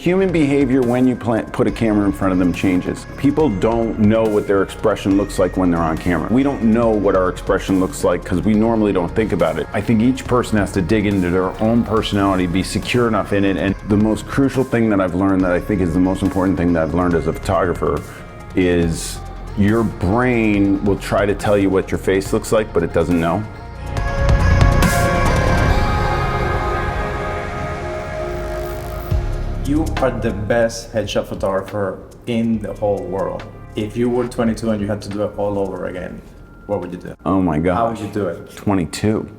Human behavior when you put a camera in front of them changes. People don't know what their expression looks like when they're on camera. We don't know what our expression looks like because we normally don't think about it. I think each person has to dig into their own personality, be secure enough in it, and the most crucial thing that I've learned, that I think is the most important thing that I've learned as a photographer, is your brain will try to tell you what your face looks like, but it doesn't know. You are the best headshot photographer in the whole world. If you were 22 and you had to do it all over again, what would you do? Oh my gosh. How would you do it? 22.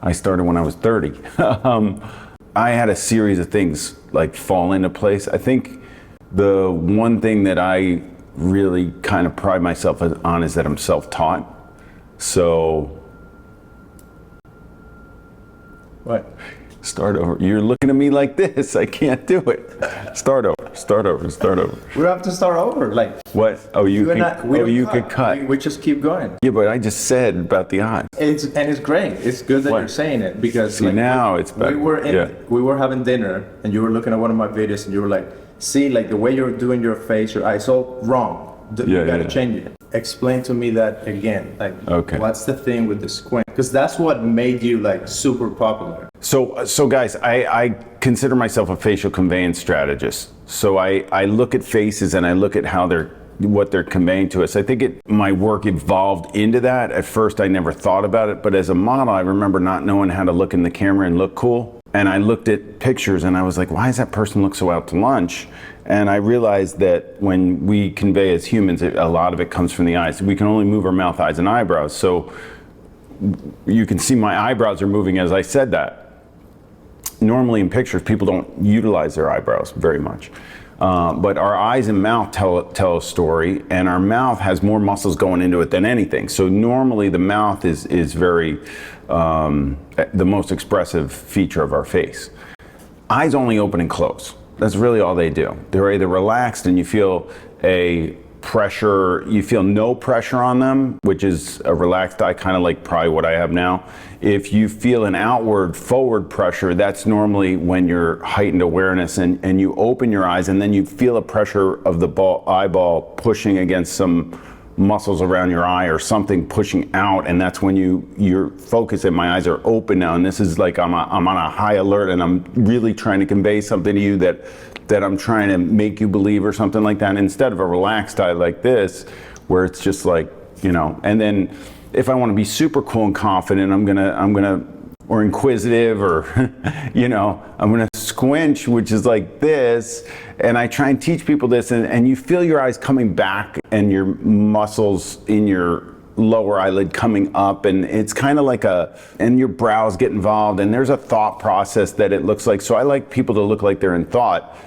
I started when I was 30. I had a series of things like fall into place. I think the one thing that I really kind of pride myself on is that I'm self-taught. So. What? Start over. You're looking at me like this. I can't do it. Start over. Start over. Start over. We have to start over. Like what? Oh, you could cut. We just keep going. Yeah, but I just said about the eyes. It's great. It's good that you're saying it because see, like, now it's better. We were having dinner and you were looking at one of my videos and you were like, see, like the way you're doing your face, your eyes, so wrong. You gotta change it. Explain to me that again. Like, what's the thing with the squint? Because that's what made you like super popular. So guys, I consider myself a facial conveyance strategist. So I look at faces and I look at how what they're conveying to us. I think my work evolved into that. At first, I never thought about it, but as a model, I remember not knowing how to look in the camera and look cool. And I looked at pictures and I was like, why does that person look so out to lunch? And I realized that when we convey as humans, a lot of it comes from the eyes. We can only move our mouth, eyes, and eyebrows. So you can see my eyebrows are moving as I said that. Normally in pictures, people don't utilize their eyebrows very much. But our eyes and mouth tell a story, and our mouth has more muscles going into it than anything. So normally the mouth is very, the most expressive feature of our face. Eyes only open and close. That's really all they do. They're either relaxed and you feel you feel no pressure on them, which is a relaxed eye, kind of like probably what I have now. If you feel an forward pressure, that's normally when you're heightened awareness and you open your eyes and then you feel a pressure of the eyeball pushing against some muscles around your eye or something pushing out, and that's when your focus and my eyes are open now, and this is like I'm on a high alert and I'm really trying to convey something to you that I'm trying to make you believe or something like that, instead of a relaxed eye like this where it's just like, and then if I want to be super cool and confident, I'm gonna or inquisitive or I'm gonna squinch, which is like this, and I try and teach people this, and you feel your eyes coming back and your muscles in your lower eyelid coming up, and it's kind of like and your brows get involved, and there's a thought process that it looks like. So I like people to look like they're in thought.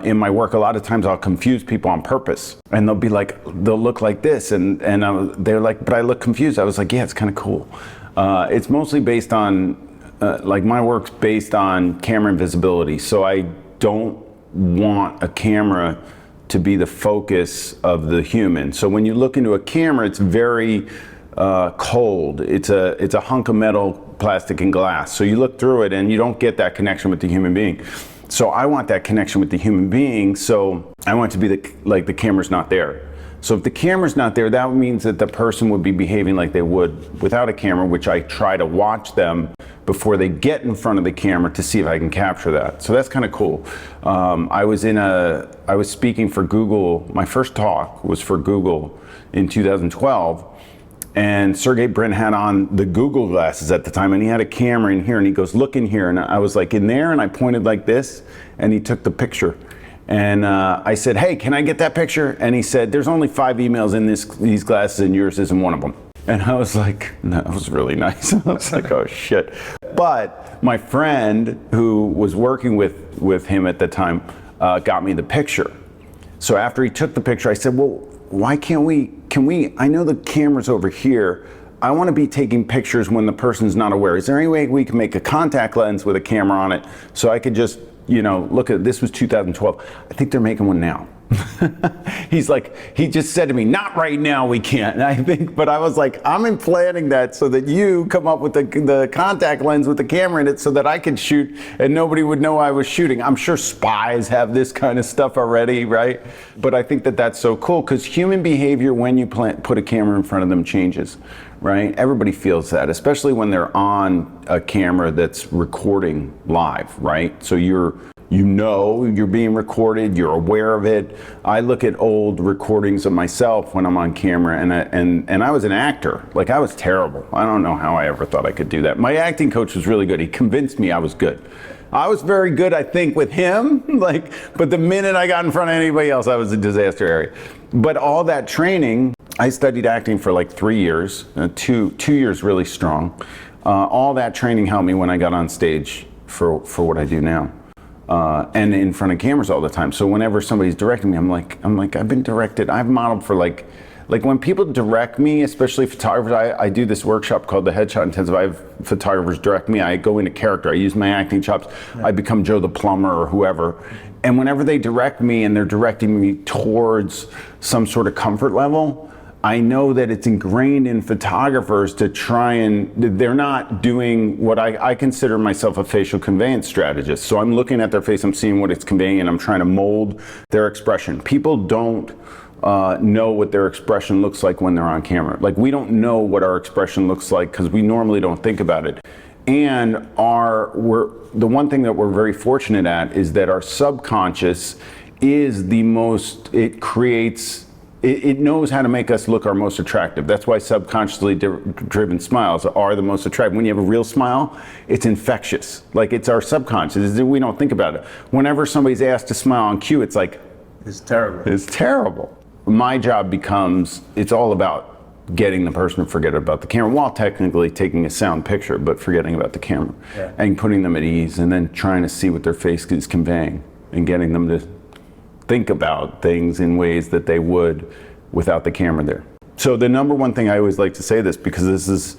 In my work, a lot of times I'll confuse people on purpose, and they'll look like this, and they're like, but I look confused. I was like, yeah, it's kind of cool. It's mostly based on, like my work's based on camera invisibility. So I don't want a camera to be the focus of the human. So when you look into a camera, it's very cold. It's a hunk of metal, plastic, and glass. So you look through it and you don't get that connection with the human being. So I want that connection with the human being. So I want it to be the camera's not there. So if the camera's not there, that means that the person would be behaving like they would without a camera, which I try to watch them before they get in front of the camera to see if I can capture that. So that's kind of cool. I was speaking for Google. My first talk was for Google in 2012. And Sergey Brin had on the Google glasses at the time, and he had a camera in here, and he goes, look in here. And I was like in there, and I pointed like this, and he took the picture. And I said, hey, can I get that picture? And he said, there's only 5 emails in these glasses, and yours isn't one of them. And I was like, that was really nice. I was like, oh shit. But my friend who was working with him at the time got me the picture. So after he took the picture, I said, well, why can we, I know the camera's over here. I want to be taking pictures when the person's not aware. Is there any way we can make a contact lens with a camera on it so I could just look at, this was 2012. I think they're making one now. He's like, he just said to me, not right now, we can't. And I think, but I was like, I'm implanting that so that you come up with the contact lens with the camera in it so that I could shoot and nobody would know I was shooting. I'm sure spies have this kind of stuff already, right? But I think that that's so cool because human behavior when you put a camera in front of them changes, right? Everybody feels that, especially when they're on a camera that's recording live, right? So you're being recorded, you're aware of it. I look at old recordings of myself when I'm on camera and I was an actor. Like I was terrible. I don't know how I ever thought I could do that. My acting coach was really good. He convinced me I was good. I was very good, I think, with him, but the minute I got in front of anybody else, I was a disaster area. But all that training, I studied acting for like 3 years, 2 years really strong. All that training helped me when I got on stage for what I do now. And in front of cameras all the time. So whenever somebody's directing me, I'm like, I've been directed. I've modeled for like when people direct me, especially photographers. I do this workshop called the Headshot Intensive. I have photographers direct me. I go into character. I use my acting chops. I become Joe the plumber or whoever. And whenever they direct me and they're directing me towards some sort of comfort level, I know that it's ingrained in photographers to try and, they're not doing what I consider myself a facial conveyance strategist. So I'm looking at their face, I'm seeing what it's conveying, and I'm trying to mold their expression. People don't know what their expression looks like when they're on camera. Like we don't know what our expression looks like because we normally don't think about it. And the one thing that we're very fortunate at is that our subconscious is the most, it knows how to make us look our most attractive. That's why subconsciously driven smiles are the most attractive. When you have a real smile, it's infectious. Like it's our subconscious. We don't think about it. Whenever somebody's asked to smile on cue, it's like, it's terrible. It's terrible. My job becomes, it's all about getting the person to forget about the camera while technically taking a sound picture, but forgetting about the camera and putting them at ease and then trying to see what their face is conveying and getting them to think about things in ways that they would without the camera there. So the number one thing I always like to say this, because this is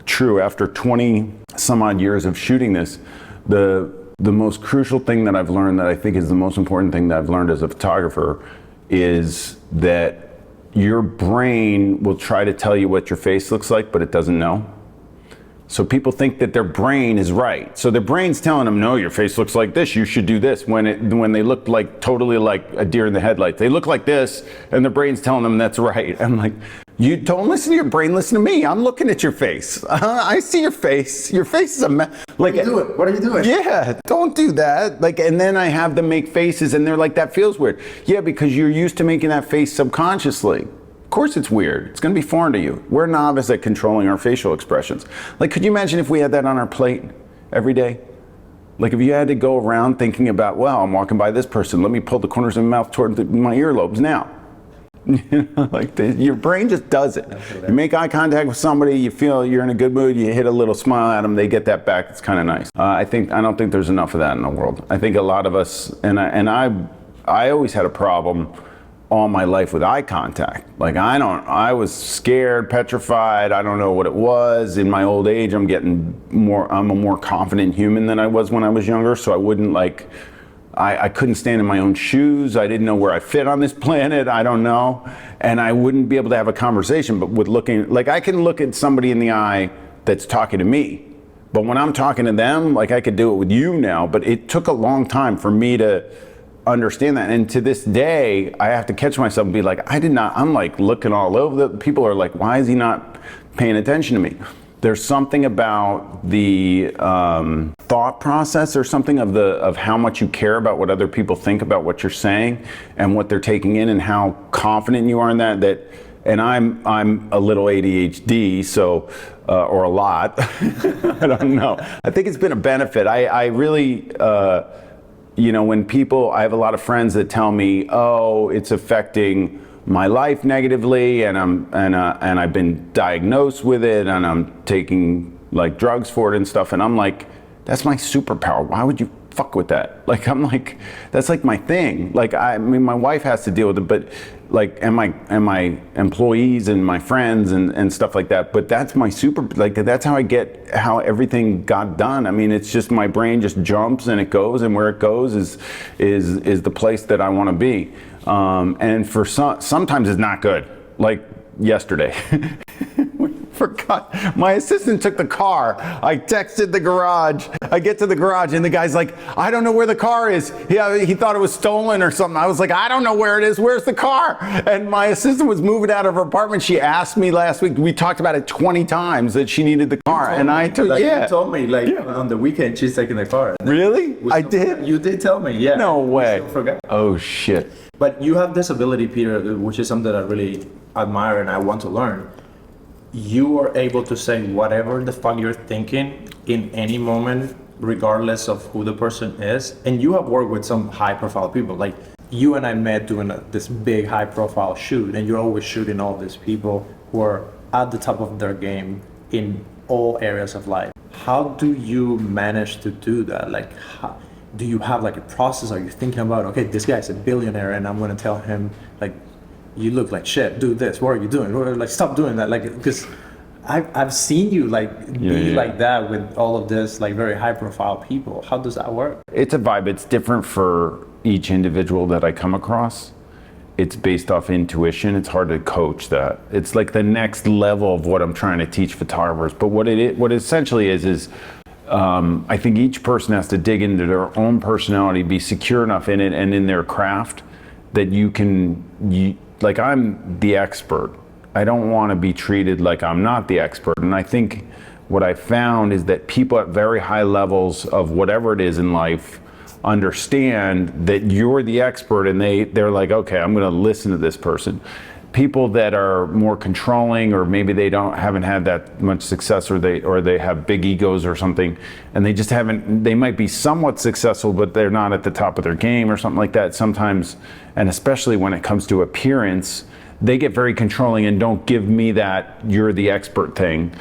true after 20 some odd years of shooting this, the most crucial thing that I've learned that I think is the most important thing that I've learned as a photographer is that your brain will try to tell you what your face looks like, but it doesn't know. So people think that their brain is right. So their brain's telling them, no, your face looks like this, you should do this, when they look like totally like a deer in the headlights. They look like this, and their brain's telling them that's right. I'm like, you don't listen to your brain, listen to me. I'm looking at your face. I see your face. Your face is a mess. Like, what are you doing? Yeah, don't do that. Like, and then I have them make faces, and they're like, that feels weird. Yeah, because you're used to making that face subconsciously. Of course it's weird. It's going to be foreign to you. We're novice at controlling our facial expressions. Like, could you imagine if we had that on our plate every day? Like, if you had to go around thinking about, well, I'm walking by this person, let me pull the corners of my mouth toward my earlobes now. Your brain just does it. You make eye contact with somebody, you feel you're in a good mood, you hit a little smile at them, they get that back. It's kind of nice. I don't think there's enough of that in the world. I think a lot of us, and I always had a problem all my life with eye contact. Like I was scared, petrified. I don't know what it was. In my old age, I'm a more confident human than I was when I was younger. So I wouldn't I couldn't stand in my own shoes. I didn't know where I fit on this planet. I don't know. And I wouldn't be able to have a conversation, but with looking, like I can look at somebody in the eye that's talking to me. But when I'm talking to them, like I could do it with you now, but it took a long time for me to understand that. And to this day, I have to catch myself and be like, I'm like looking all over. People are like, why is he not paying attention to me? There's something about the thought process or something of how much you care about what other people think about what you're saying and what they're taking in and how confident you are in that and I'm a little ADHD, so or a lot. I don't know. I think it's been a benefit. I really when I have a lot of friends that tell me, oh, it's affecting my life negatively, and I've been diagnosed with it, and I'm taking like drugs for it and stuff, and I'm like, that's my superpower. Why would you fuck with that. Like, I'm like, that's like my thing. Like, I mean, my wife has to deal with it, but like, and my employees and my friends and stuff like that. But that's my like, that's how everything got done. I mean, it's just my brain just jumps and it goes, and where it goes is the place that I want to be. And for sometimes it's not good. Like yesterday. Forgot. My assistant took the car. I texted the garage. I get to the garage and the guy's like, I don't know where the car is. He thought it was stolen or something. I was like, I don't know where it is. Where's the car? And my assistant was moving out of her apartment. She asked me last week, we talked about it 20 times that she needed the car. And I told, You told me on the weekend she's taking the car. Really? I did? You did tell me, yeah. No way. We still forgot. Oh shit. But you have this ability, Peter, which is something that I really admire and I want to learn. You are able to say whatever the fuck you're thinking in any moment, regardless of who the person is. And you have worked with some high profile people. Like you and I met doing this big high profile shoot, and you're always shooting all these people who are at the top of their game in all areas of life. How do you manage to do that? Like, do you have like a process? Are you thinking about, okay, this guy's a billionaire and I'm going to tell him like, you look like shit, do this, what are you doing? Or like, stop doing that. Like, because I've seen you like be like that with all of this like very high profile people. How does that work? It's a vibe. It's different for each individual that I come across. It's based off intuition. It's hard to coach that. It's like the next level of what I'm trying to teach photographers. But what it essentially is I think each person has to dig into their own personality, be secure enough in it and in their craft that like I'm the expert. I don't want to be treated like I'm not the expert. And I think what I found is that people at very high levels of whatever it is in life understand that you're the expert, and they're like, okay, I'm going to listen to this person. People that are more controlling, or maybe they haven't had that much success, or they have big egos or something, and they might be somewhat successful, but they're not at the top of their game or something like that sometimes. And especially when it comes to appearance, they get very controlling and don't give me that you're the expert thing.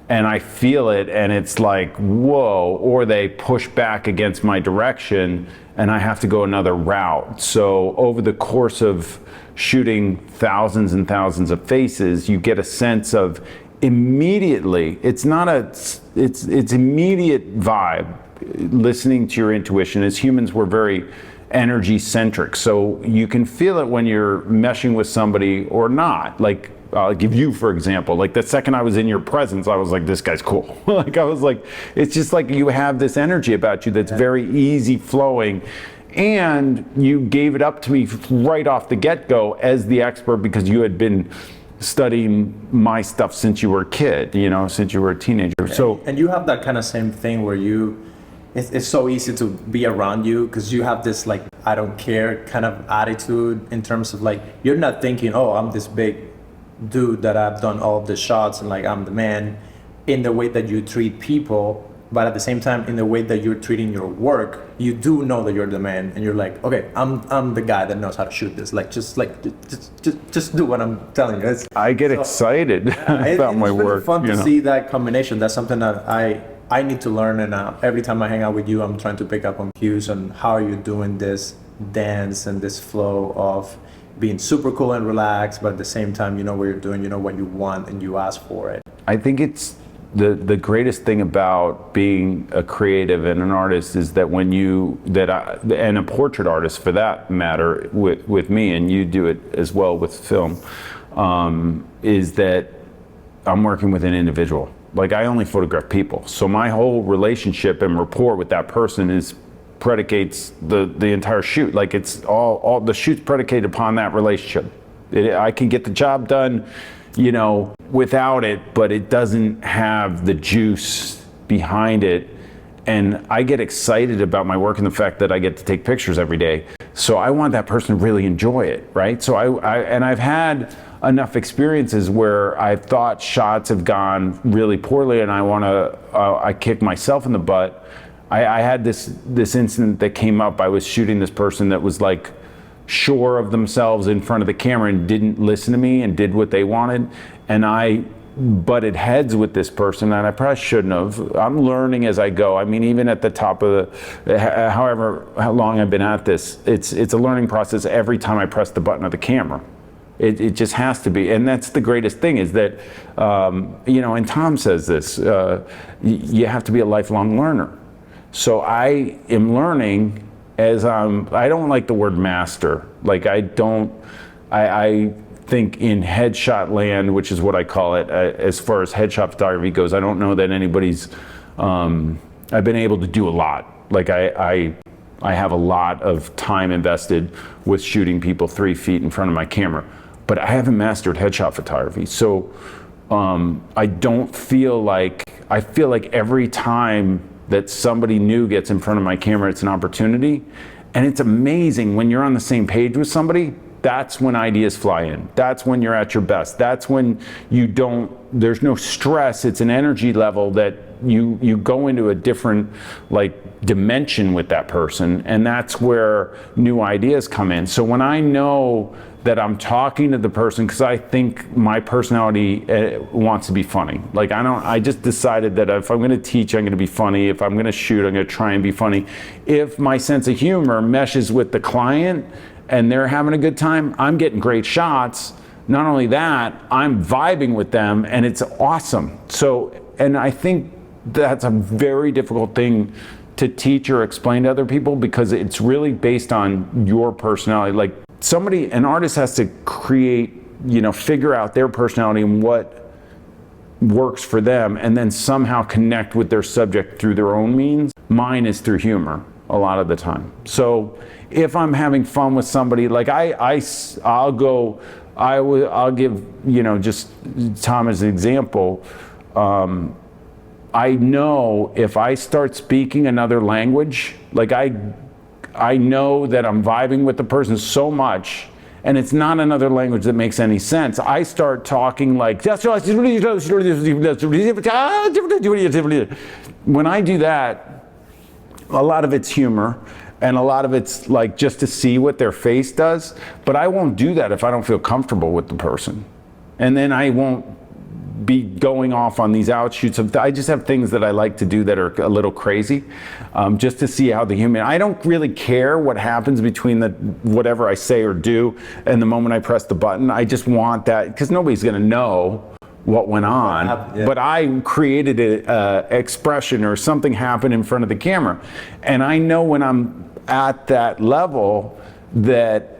And I feel it, and it's like, whoa, or they push back against my direction and I have to go another route. So over the course of shooting thousands and thousands of faces, you get a sense of immediately, it's immediate vibe, listening to your intuition. As humans, we're very energy centric. So you can feel it when you're meshing with somebody or not. Like, I'll give you, for example, like the second I was in your presence, I was like, this guy's cool. Like, I was like, it's just like you have this energy about you that's very easy flowing. And you gave it up to me right off the get-go as the expert, because you had been studying my stuff since you were a kid, since you were a teenager. So, and you have that kind of same thing where it's so easy to be around you because you have this like, I don't care kind of attitude in terms of like, you're not thinking, oh, I'm this big dude that I've done all of the shots and like I'm the man, in the way that you treat people. But at the same time, in the way that you're treating your work, you do know that you're the man, and you're like, okay, I'm the guy that knows how to shoot this. Like, just do what I'm telling you. I get excited about my work. It's fun to see that combination. That's something that I need to learn, and every time I hang out with you, I'm trying to pick up on cues on how are you doing this dance and this flow of being super cool and relaxed, but at the same time, you know what you're doing, you know what you want, and you ask for it. I think it's the greatest thing about being a creative and an artist is that and a portrait artist for that matter with me, and you do it as well with film, is that I'm working with an individual. Like, I only photograph people. So my whole relationship and rapport with that person predicates the entire shoot. Like, it's all the shoot's predicated upon that relationship. I can get the job done, without it, but it doesn't have the juice behind it. And I get excited about my work and the fact that I get to take pictures every day. So I want that person to really enjoy it, right? So I've had enough experiences where I thought shots have gone really poorly, and I kick myself in the butt. I had this incident that came up. I was shooting this person that was like sure of themselves in front of the camera and didn't listen to me and did what they wanted. And I butted heads with this person, and I probably shouldn't have. I'm learning as I go. I mean, even at the top of how long I've been at this, it's a learning process every time I press the button of the camera. It just has to be, and that's the greatest thing is that, and Tom says this, you have to be a lifelong learner. So I am learning as I don't like the word master. Like I think in headshot land, which is what I call it, as far as headshot photography goes, I don't know that anybody's, I've been able to do a lot. Like I have a lot of time invested with shooting people 3 feet in front of my camera, but I haven't mastered headshot photography. So I feel like every time that somebody new gets in front of my camera, it's an opportunity. And it's amazing when you're on the same page with somebody. That's when ideas fly in. That's when you're at your best. That's when there's no stress. It's an energy level that you go into a different dimension with that person, and that's where new ideas come in. So when I know that I'm talking to the person, because I think my personality wants to be funny. I just decided that if I'm gonna teach, I'm gonna be funny. If I'm gonna shoot, I'm gonna try and be funny. If my sense of humor meshes with the client, and they're having a good time, I'm getting great shots. Not only that, I'm vibing with them, and it's awesome. So, and I think that's a very difficult thing to teach or explain to other people, because it's really based on your personality. Like an artist has to create, figure out their personality and what works for them, and then somehow connect with their subject through their own means. Mine is through humor a lot of the time. So if I'm having fun with somebody, I'll give, just Tom as an example. I know if I start speaking another language, I know that I'm vibing with the person so much, and it's not another language that makes any sense. I start talking like, when I do that, a lot of it's humor, and a lot of it's just to see what their face does, but I won't do that if I don't feel comfortable with the person. And then I won't be going off on these outshoots I just have things that I like to do that are a little crazy, just to see how I don't really care what happens between whatever I say or do and the moment I press the button. I just want that, because nobody's gonna know what went on, but I created an expression or something happened in front of the camera. And I know when I'm at that level that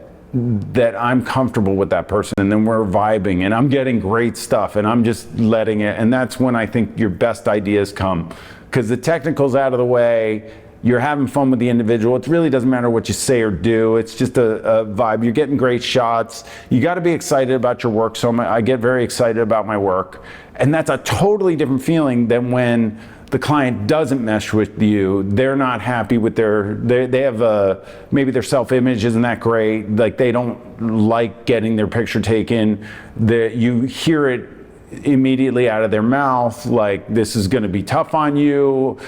I'm comfortable with that person, and then we're vibing and I'm getting great stuff and I'm just letting it. And that's when I think your best ideas come, because the technical's out of the way. You're having fun with the individual. It really doesn't matter what you say or do. It's just a vibe. You're getting great shots. You got to be excited about your work. So I get very excited about my work. And that's a totally different feeling than when the client doesn't mesh with you. They're not happy with they have maybe their self-image isn't that great. They don't like getting their picture taken. You hear it immediately out of their mouth, this is going to be tough on you,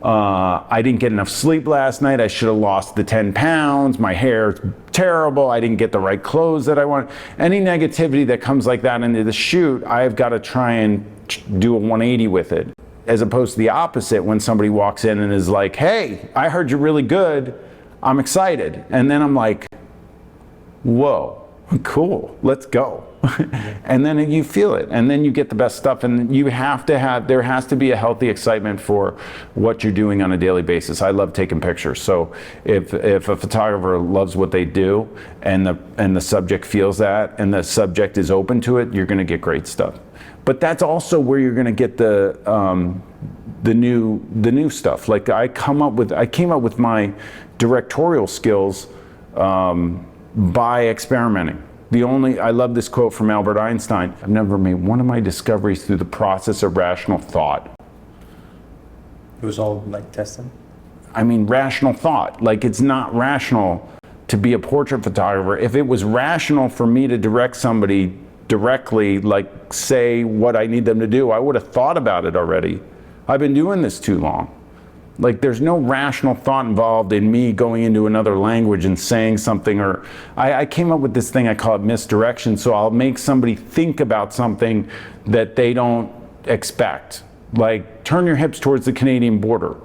I didn't get enough sleep last night. I should have lost the 10 pounds. My hair's terrible. I didn't get the right clothes that I want. Any negativity that comes like that into the shoot, I've got to try and do a 180 with it. As opposed to the opposite, when somebody walks in and is like, hey, I heard you're really good. I'm excited. And then I'm like, whoa, cool, let's go. And then you feel it, and then you get the best stuff, and there has to be a healthy excitement for what you're doing on a daily basis. I love taking pictures, so if a photographer loves what they do, and the subject feels that, and the subject is open to it, you're gonna get great stuff. But that's also where you're gonna get the new stuff. I came up with my directorial skills by experimenting. I love this quote from Albert Einstein. I've never made one of my discoveries through the process of rational thought. It was all testing? Rational thought. It's not rational to be a portrait photographer. If it was rational for me to direct somebody directly, say what I need them to do, I would have thought about it already. I've been doing this too long. Like there's no rational thought involved in me going into another language and saying something, or I came up with this thing, I call it misdirection. So I'll make somebody think about something that they don't expect. Like turn your hips towards the Canadian border.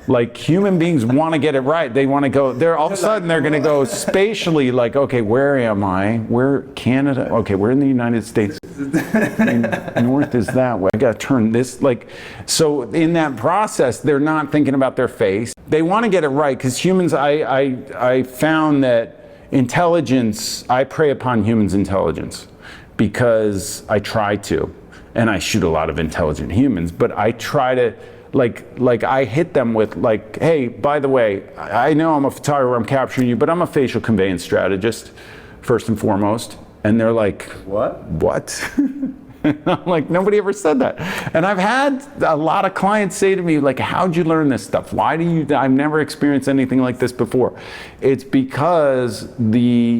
Like human beings want to get it right. They want to go, they're all of a sudden they're going to go spatially like, okay, where am I? Where, Canada? Okay, we're in the United States. North is that way. I got to turn this, like, so in that process, they're not thinking about their face. They want to get it right because humans, I found that intelligence, I prey upon humans' intelligence because I try to, and I shoot a lot of intelligent humans, but I try to, like I hit them with like, hey, by the way, I know I'm a photographer, I'm capturing you, but I'm a facial conveyance strategist, first and foremost. And they're like, what? I'm like, nobody ever said that. And I've had a lot of clients say to me, like, how'd you learn this stuff? Why do you, I've never experienced anything like this before. It's because if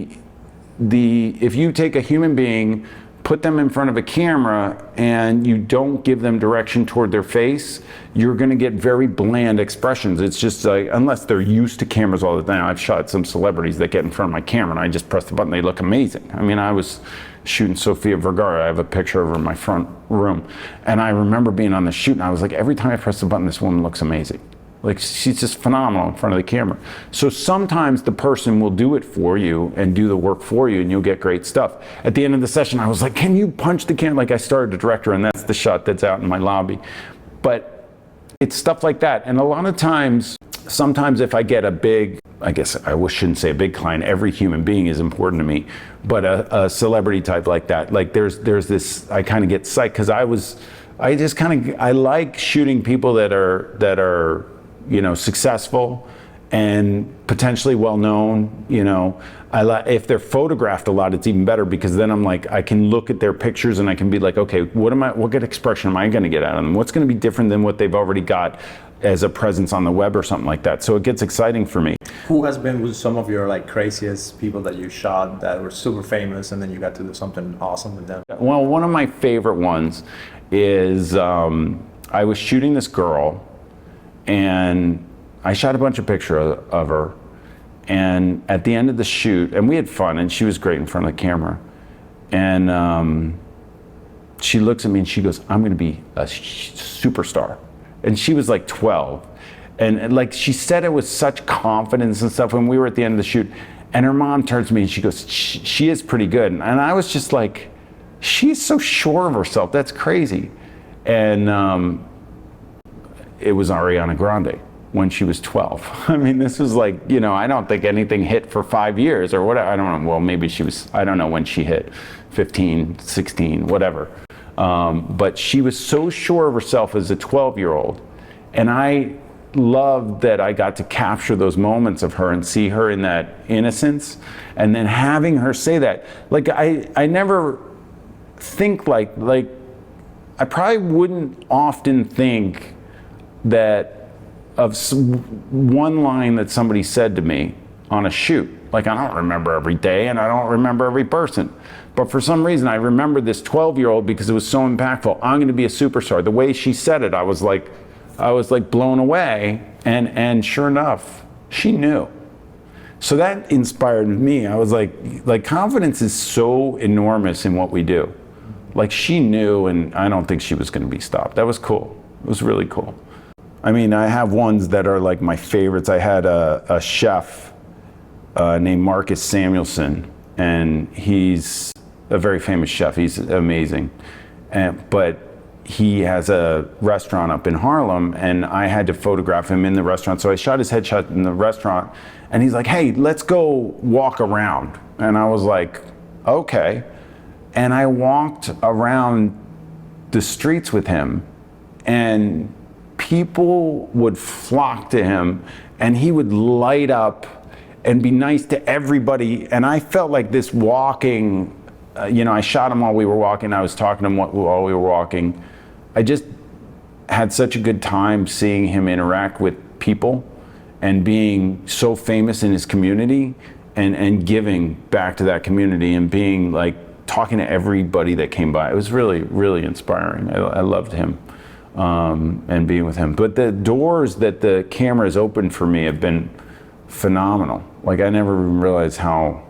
you take a human being, put them in front of a camera and you don't give them direction toward their face, you're going to get very bland expressions. It's just like, unless they're used to cameras all the time. I've shot some celebrities that get in front of my camera and I just press the button, they look amazing. I mean, I was shooting Sofia Vergara. I have a picture of her in my front room. And I remember being on the shoot and I was like, every time I press the button, this woman looks amazing. Like she's just phenomenal in front of the camera. So sometimes the person will do it for you and do the work for you and you'll get great stuff. At the end of the session, I was like, can you punch the camera? Like I started to direct her and that's the shot that's out in my lobby. But it's stuff like that. And a lot of times, sometimes if I get a big, I guess I shouldn't say a big client, every human being is important to me, but a celebrity type like that, like there's this, I kind of get psyched because I like shooting people that are, you know, successful and potentially well-known, you know. If they're photographed a lot, it's even better because then I'm like, I can look at their pictures and I can be like, okay, what good expression am I going to get out of them? What's going to be different than what they've already got as a presence on the web or something like that? So it gets exciting for me. Who has been with some of your like craziest people that you shot that were super famous and then you got to do something awesome with them? Well, one of my favorite ones is I was shooting this girl and I shot a bunch of pictures of her, and at the end of the shoot, and we had fun, and she was great in front of the camera, and she looks at me and she goes, I'm gonna be a superstar. And she was like 12, and like she said it with such confidence and stuff when we were at the end of the shoot, and her mom turns to me and she goes, she is pretty good. And I was just like, she's so sure of herself, that's crazy. And it was Ariana Grande when she was 12. I mean, this was like, you know, I don't think anything hit for 5 years or whatever. I don't know. Well, maybe she was, I don't know when she hit, 15, 16, whatever. But she was so sure of herself as a 12-year-old. And I loved that I got to capture those moments of her and see her in that innocence. And then having her say that, like, I never think like I probably wouldn't often think that of one line that somebody said to me on a shoot. Like, I don't remember every day and I don't remember every person. But for some reason, I remember this 12-year-old because it was so impactful. I'm going to be a superstar. The way she said it, I was like blown away. And sure enough, she knew. So that inspired me. I was like confidence is so enormous in what we do. Like she knew, and I don't think she was going to be stopped. That was cool. It was really cool. I mean, I have ones that are like my favorites. I had a chef named Marcus Samuelson, and he's a very famous chef. He's amazing. But he has a restaurant up in Harlem, and I had to photograph him in the restaurant. So I shot his headshot in the restaurant, and he's like, hey, let's go walk around. And I was like, okay. And I walked around the streets with him, and people would flock to him, and he would light up and be nice to everybody. And I felt like this walking, you know, I shot him while we were walking. I was talking to him while we were walking. I just had such a good time seeing him interact with people and being so famous in his community and giving back to that community and being like talking to everybody that came by. It was really, really inspiring. I loved him. and being with him. But the doors that the camera has opened for me have been phenomenal. Like I never even realized how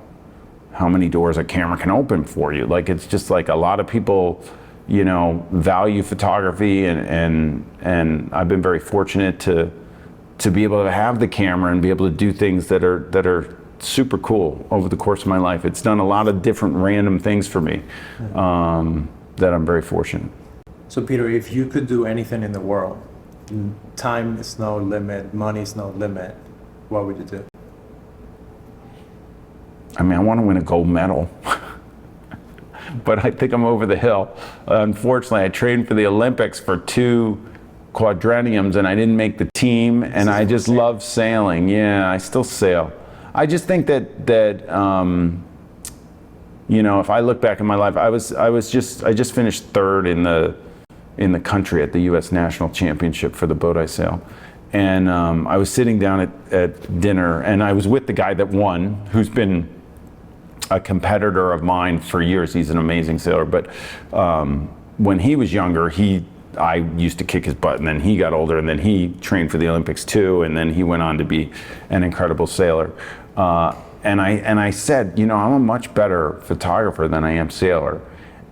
many doors a camera can open for you. Like it's just like a lot of people, you know, value photography, and I've been very fortunate to be able to have the camera and be able to do things that are super cool over the course of my life. It's done a lot of different random things for me that I'm very fortunate. So Peter, if you could do anything in the world, time is no limit, money is no limit, what would you do? I mean, I want to win a gold medal, but I think I'm over the hill. Unfortunately, I trained for the Olympics for 2 quadrenniums and I didn't make the team, and I just love sailing. Yeah, I still sail. I just think that you know, if I look back in my life, I just finished 3rd in the country at the U.S. National Championship for the boat I sail. And I was sitting down at dinner, and I was with the guy that won, who's been a competitor of mine for years. He's an amazing sailor, but when he was younger, I used to kick his butt, and then he got older, and then he trained for the Olympics too, and then he went on to be an incredible sailor. And I said, you know, I'm a much better photographer than I am sailor,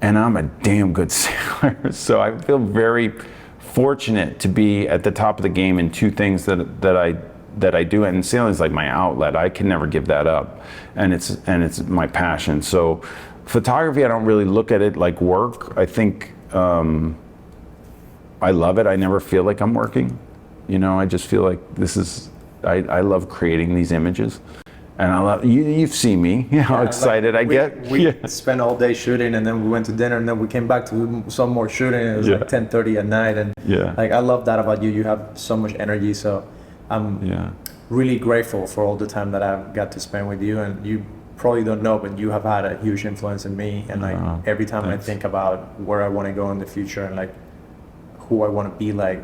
and I'm a damn good sailor. So I feel very fortunate to be at the top of the game in 2 things that I do, and sailing is like my outlet. I can never give that up, and it's my passion. So photography, I don't really look at it like work. I think I love it. I never feel like I'm working. You know, I just feel like I love creating these images. And I love you've seen me, you know, how excited like I get. We spent all day shooting, and then we went to dinner, and then we came back to some more shooting. It was like 10:30 at night, and like I love that about you. You have so much energy, so I'm really grateful for all the time that I've got to spend with you. And you probably don't know, but you have had a huge influence in me. And like every time I think about where I want to go in the future and like who I want to be like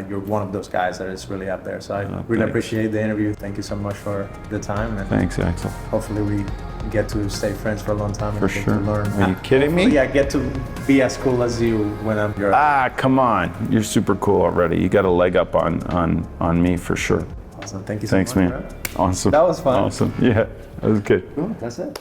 you're one of those guys that is really up there. So I really appreciate the interview. Thank you so much for the time. And thanks, Axel. Hopefully we get to stay friends for a long time. And for get sure. to learn. Are you kidding me? Yeah, get to be as cool as you when I'm your. Come on. You're super cool already. You got a leg up on me for sure. Awesome. Thank you so much. Thanks, man. Bro. Awesome. That was fun. Awesome. Yeah, that was good. Cool. That's it.